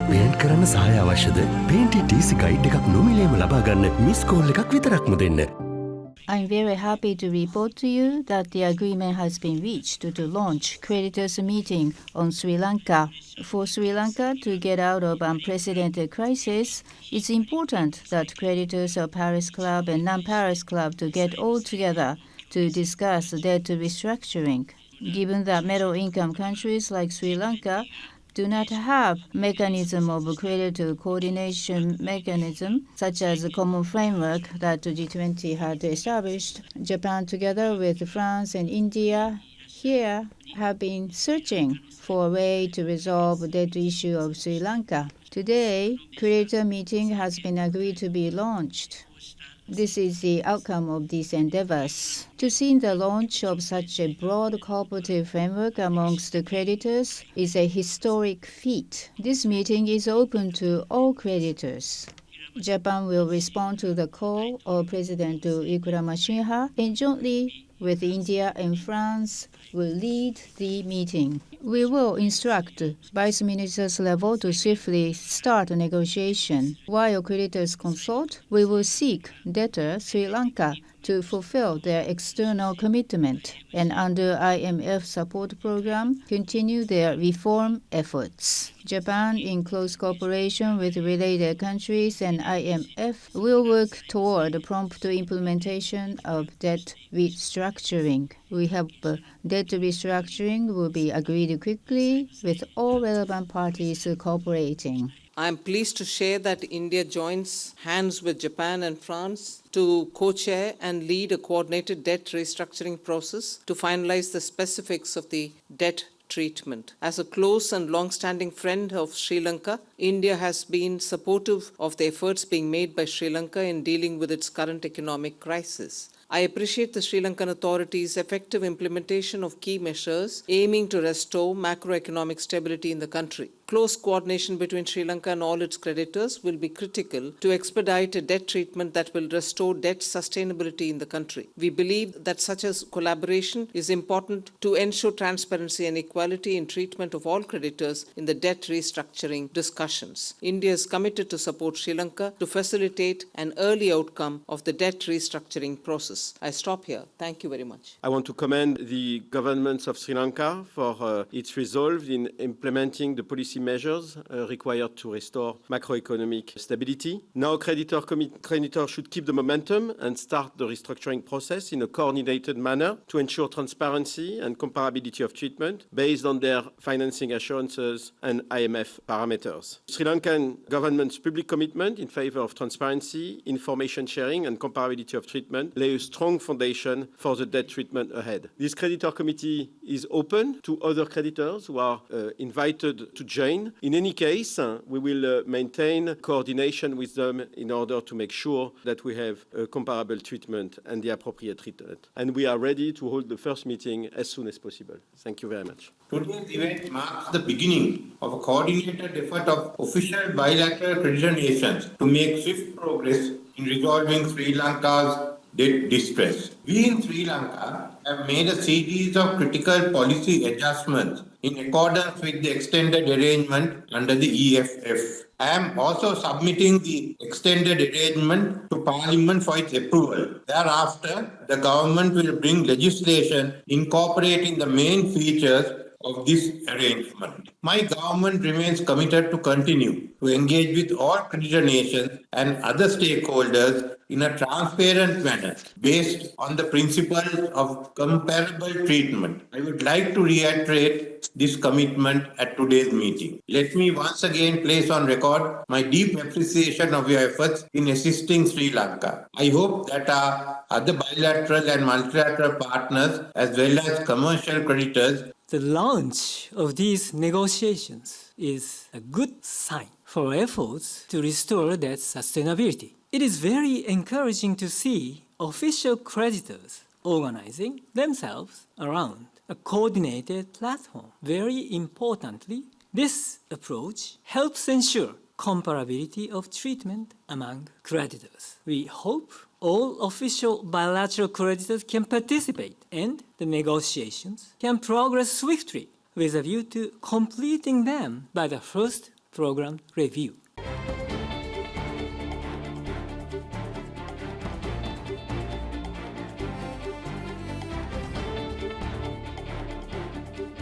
Paint කරන්න සහාය අවශ්‍යද? පේන්ටි TC ගයිඩ් එකක් නොමිලේම ලබා ගන්න මිස් කෝල් එකක් විතරක්ම දෙන්න. I'm very happy to report to you that the agreement has been reached to launch creditors meeting on Sri Lanka. For Sri Lanka to get out of unprecedented crisis, it's important that creditors of Paris Club and non-Paris Club to get all together to discuss debt restructuring. Given that middle-income countries like Sri Lanka do not have mechanism of creditor coordination mechanism, such as a common framework that the G20 had established, Japan together with France and India here have been searching for a way to resolve the debt issue of Sri Lanka. Today, creditor meeting has been agreed to be launched. This is the outcome of these endeavors. To see the launch of such a broad cooperative framework amongst the creditors is a historic feat. This meeting is open to all creditors. Japan will respond to the call of President Wickremesinghe and jointly with India and France will lead the meeting. We will instruct Vice Ministers level to swiftly start a negotiation. While creditors consult, we will seek debtor Sri Lanka to fulfill their external commitment and under IMF support program continue their reform efforts. Japan, in close cooperation with related countries and IMF, will work toward the prompt implementation of debt restructuring. We hope debt restructuring will be agreed quickly with all relevant parties cooperating. I am pleased to share that India joins hands with Japan and France to co-chair and lead a coordinated debt restructuring process to finalize the specifics of the debt treatment. As a close and long-standing friend of Sri Lanka, India has been supportive of the efforts being made by Sri Lanka in dealing with its current economic crisis. I appreciate the Sri Lankan authorities' effective implementation of key measures aiming to restore macroeconomic stability in the country. Close coordination between Sri Lanka and all its creditors will be critical to expedite a debt treatment that will restore debt sustainability in the country. We believe that such a collaboration is important to ensure transparency and equality in treatment of all creditors in the debt restructuring discussions. India is committed to support Sri Lanka to facilitate an early outcome of the debt restructuring process. I stop here. Thank you very much. I want to commend the governments of Sri Lanka for its resolve in implementing the policy measures required to restore macroeconomic stability. Now creditors should keep the momentum and start the restructuring process in a coordinated manner to ensure transparency and comparability of treatment based on their financing assurances and IMF parameters. Sri Lankan government's public commitment in favor of transparency, information sharing and comparability of treatment lay a strong foundation for the debt treatment ahead. This creditor committee is open to other creditors who are invited to join. In any case, we will maintain coordination with them in order to make sure that we have a comparable treatment and the appropriate treatment. And we are ready to hold the first meeting as soon as possible. Thank you very much. Today's event marks the beginning of a coordinated effort of official bilateral creditor nations to make swift progress in resolving Sri Lanka's debt distress. We in Sri Lanka have made a series of critical policy adjustments in accordance with the extended arrangement under the EFF. I am also submitting the extended arrangement to Parliament for its approval. Thereafter, the government will bring legislation incorporating the main features of this arrangement. My government remains committed to continue to engage with all creditor nations and other stakeholders in a transparent manner based on the principle of comparable treatment. I would like to reiterate this commitment at today's meeting. Let me once again place on record my deep appreciation of your efforts in assisting Sri Lanka. I hope that our other bilateral and multilateral partners as well as commercial creditors. The launch of these negotiations is a good sign for efforts to restore debt sustainability. It is very encouraging to see official creditors organizing themselves around a coordinated platform. Very importantly, this approach helps ensure comparability of treatment among creditors. We hope all official bilateral creditors can participate and the negotiations can progress swiftly with a view to completing them by the first program review.